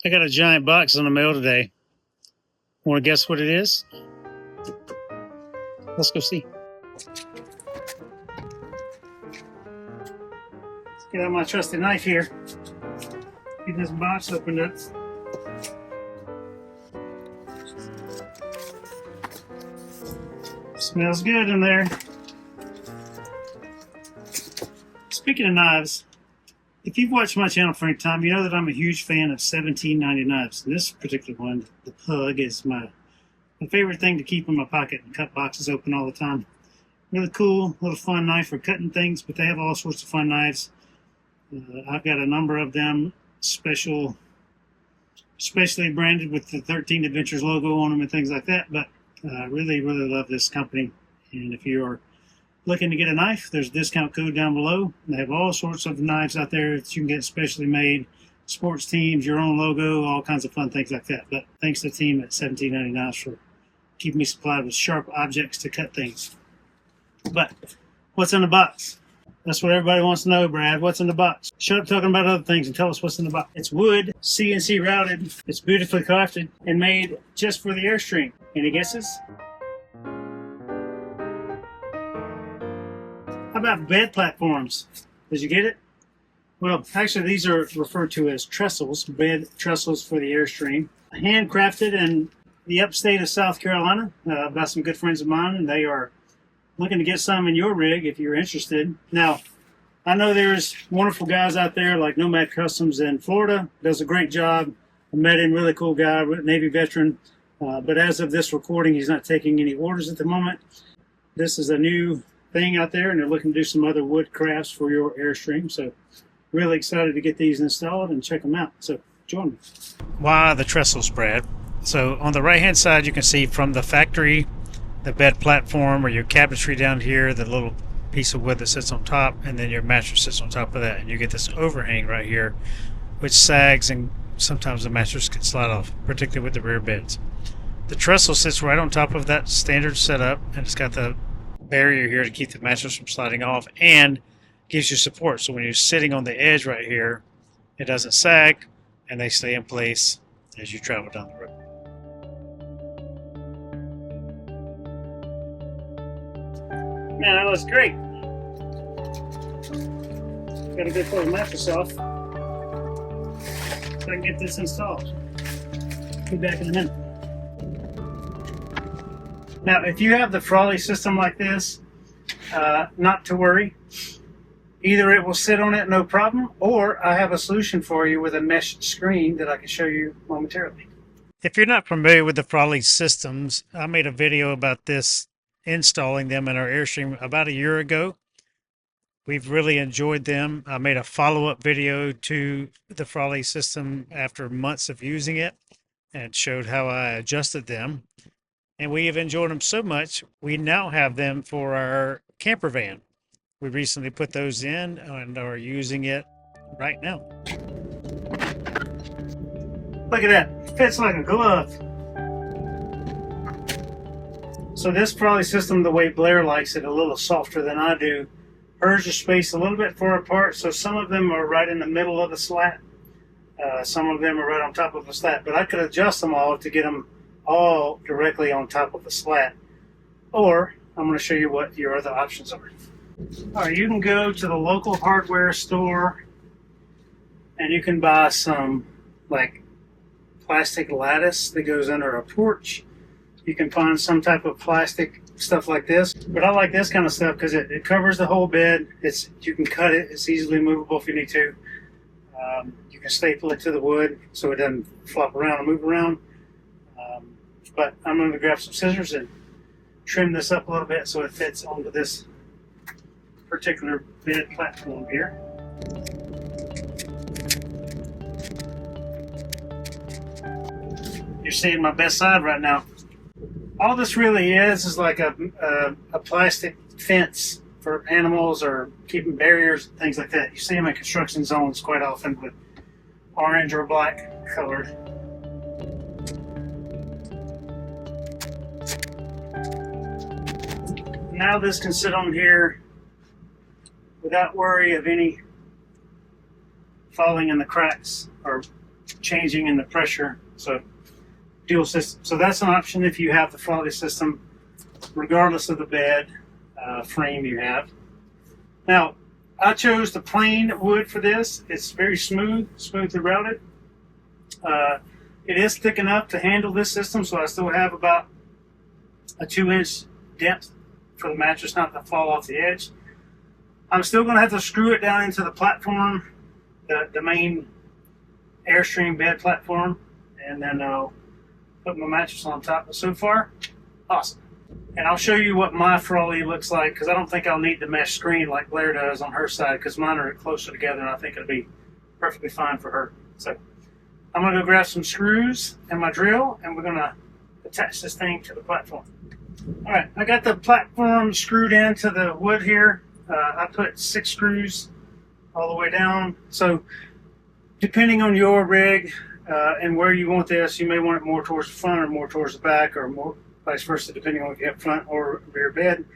I got a giant box in the mail today. Want to guess what it is? Let's go see. Let's get out my trusty knife here. Get this box opened up. Smells good in there. Speaking of knives, if you've watched my channel for any time, you know that I'm a huge fan of 1790 knives. And this particular one, the Pug, is my favorite thing to keep in my pocket and cut boxes open all the time. Really cool, little fun knife for cutting things, but they have all sorts of fun knives. I've got a number of them, specially branded with the 13 Adventures logo on them and things like that. But I really love this company. And if you're looking to get a knife, there's a discount code down below. They have all sorts of knives out there that you can get specially made, sports teams, your own logo, all kinds of fun things like that. But thanks to the team at 1790 Knives for keeping me supplied with sharp objects to cut things. But what's in the box? That's what everybody wants to know, Brad. What's in the box? Shut up talking about other things and tell us what's in the box. It's wood, CNC routed. It's beautifully crafted and made just for the Airstream. Any guesses? How about bed platforms? Did you get it? Well, actually, these are referred to as trestles, bed trestles for the Airstream. Handcrafted in the upstate of South Carolina by some good friends of mine, and they are looking to get some in your rig if you're interested. Now, I know there's wonderful guys out there like Nomad Customs in Florida. Does a great job. I met him, really cool guy, Navy veteran. But as of this recording, he's not taking any orders at the moment. This is a new thing out there, and they're looking to do some other wood crafts for your Airstream. So really excited to get these installed and check them out. So join me. Why the trestles, Brad? So on the right hand side, you can see from the factory the bed platform or your cabinetry down here, the little piece of wood that sits on top, and then your mattress sits on top of that, and you get this overhang right here which sags, and sometimes the mattress can slide off, particularly with the rear beds. The trestle sits right on top of that standard setup, and it's got the barrier here to keep the mattress from sliding off and gives you support. So when you're sitting on the edge right here, it doesn't sag and they stay in place as you travel down the road. Man, that looks great. Got a good pull the mattress off so I can get this installed. Be back in a minute. Now, if you have the Froli system like this, not to worry. Either it will sit on it no problem, or I have a solution for you with a mesh screen that I can show you momentarily. If you're not familiar with the Froli systems, I made a video about this, installing them in our Airstream about a year ago. We've really enjoyed them. I made a follow-up video to the Froli system after months of using it and showed how I adjusted them. And we have enjoyed them so much, we now have them for our camper van. We recently put those in and are using it right now. Look at that, it fits like a glove. So this Froli system, the way Blair likes it, a little softer than I do. Hers are spaced a little bit far apart, so some of them are right in the middle of the slat. Some of them are right on top of the slat, but I could adjust them all to get them all directly on top of the slat. Or I'm going to show you what your other options are. All right, you can go to the local hardware store and you can buy some like plastic lattice that goes under a porch. You can find some type of plastic stuff like this, but I like this kind of stuff because it covers the whole bed. You can cut it, it's easily movable if you need to. You can staple it to the wood so it doesn't flop around and move around. But I'm going to grab some scissors and trim this up a little bit so it fits onto this particular bed platform here. You're seeing my best side right now. All this really is like a plastic fence for animals or keeping barriers, things like that. You see them in construction zones quite often with orange or black colored. Now this can sit on here without worry of any falling in the cracks or changing in the pressure. So dual system. So that's an option if you have the Froli system, regardless of the bed frame you have. Now, I chose the plain wood for this. It's very smooth throughout it. It is thick enough to handle this system, so I still have about a 2-inch depth for the mattress not to fall off the edge. I'm still going to have to screw it down into the platform, the main Airstream bed platform, and then I'll put my mattress on top. But so far, awesome. And I'll show you what my Froli looks like, because I don't think I'll need the mesh screen like Blair does on her side, because mine are closer together, and I think it'll be perfectly fine for her. So I'm going to go grab some screws and my drill, and we're going to attach this thing to the platform. All right, I got the platform screwed into the wood here. I put 6 screws all the way down. So depending on your rig and where you want this, you may want it more towards the front or more towards the back, or more vice versa, depending on if you have front or rear bed.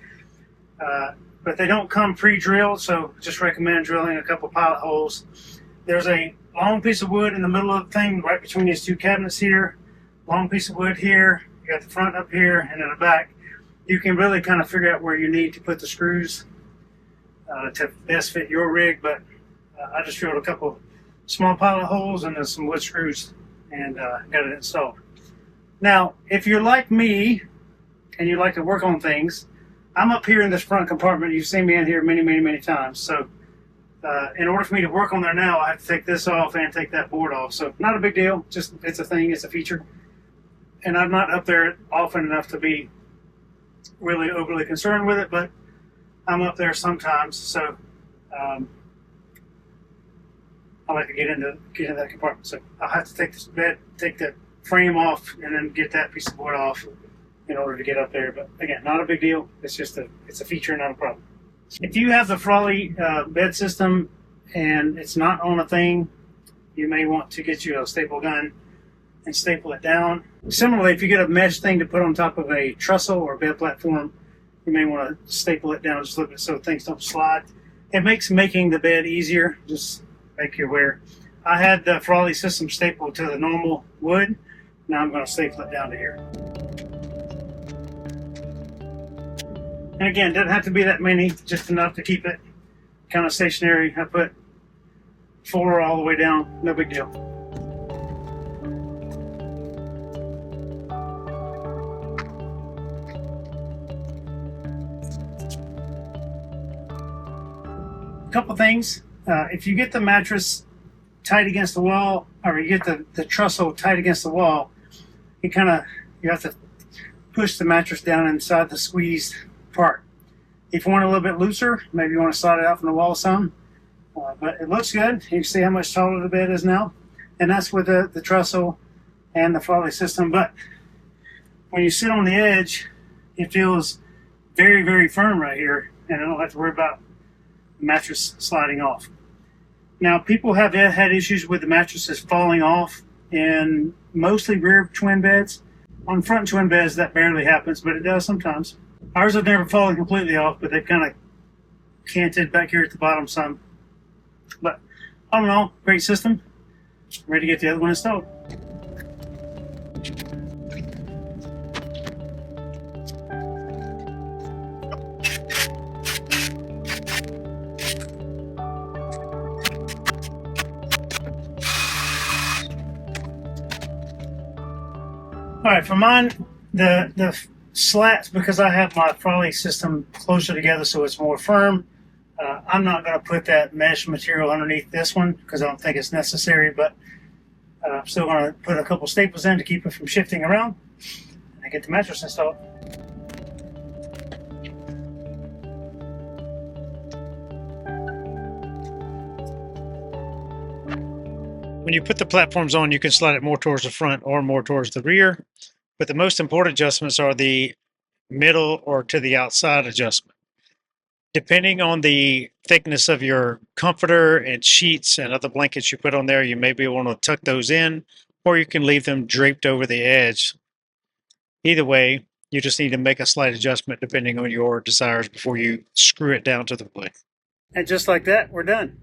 But they don't come pre-drilled, so just recommend drilling a couple pilot holes. There's a long piece of wood in the middle of the thing, right between these 2 cabinets here. Long piece of wood here. You got the front up here, and then the back. You can really kind of figure out where you need to put the screws to best fit your rig, but I just drilled a couple small pilot holes and then some wood screws and got it installed. Now, if you're like me and you like to work on things, I'm up here in this front compartment. You've seen me in here many times. So in order for me to work on there now, I have to take this off and take that board off. So not a big deal, just it's a thing, it's a feature. And I'm not up there often enough to be really overly concerned with it, but I'm up there sometimes, so I like to get into that compartment. So I'll have to take this bed, take the frame off, and then get that piece of wood off in order to get up there. But again, not a big deal. It's just it's a feature, not a problem. If you have the Froli bed system and it's not on a thing, you may want to get you a staple gun and staple it down. Similarly, if you get a mesh thing to put on top of a trestle or bed platform, you may want to staple it down just a little bit so things don't slide. It makes making the bed easier, just make you aware. I had the Froli system stapled to the normal wood. Now I'm going to staple it down to here. And again, doesn't have to be that many, just enough to keep it kind of stationary. I put 4 all the way down, no big deal. Couple things. If you get the mattress tight against the wall, or you get the trestle tight against the wall, you have to push the mattress down inside the squeezed part. If you want it a little bit looser, maybe you want to slide it out from the wall some. But it looks good. You can see how much taller the bed is now, and that's with the trestle and the Froli system. But when you sit on the edge, it feels very firm right here, and I don't have to worry about mattress sliding off. Now, people have had issues with the mattresses falling off in mostly rear twin beds. On front twin beds, that barely happens, but it does sometimes. Ours have never fallen completely off, but they've kind of canted back here at the bottom some. But all in all, great system. Ready to get the other one installed. All right, for mine, the slats, because I have my Froli system closer together so it's more firm, I'm not going to put that mesh material underneath this one because I don't think it's necessary, but I'm still going to put a couple staples in to keep it from shifting around and get the mattress installed. When you put the platforms on, you can slide it more towards the front or more towards the rear, but the most important adjustments are the middle or to the outside adjustment. Depending on the thickness of your comforter and sheets and other blankets you put on there, you may be able to tuck those in, or you can leave them draped over the edge. Either way, you just need to make a slight adjustment depending on your desires before you screw it down to the wood. And just like that, we're done.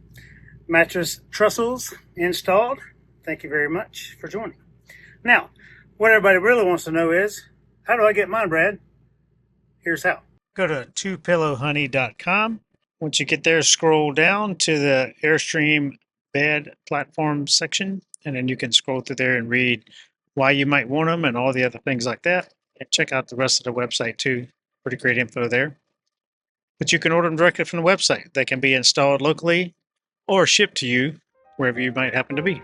Mattress trestles installed. thank you very much for joining. Now, what everybody really wants to know is, how do I get mine, Brad? Here's how. Go to twopillowhoney.com. Once you get there, scroll down to the Airstream bed platform section, and then you can scroll through there and read why you might want them and all the other things like that. And check out the rest of the website too. Pretty great info there. But you can order them directly from the website. They can be installed locally or shipped to you wherever you might happen to be.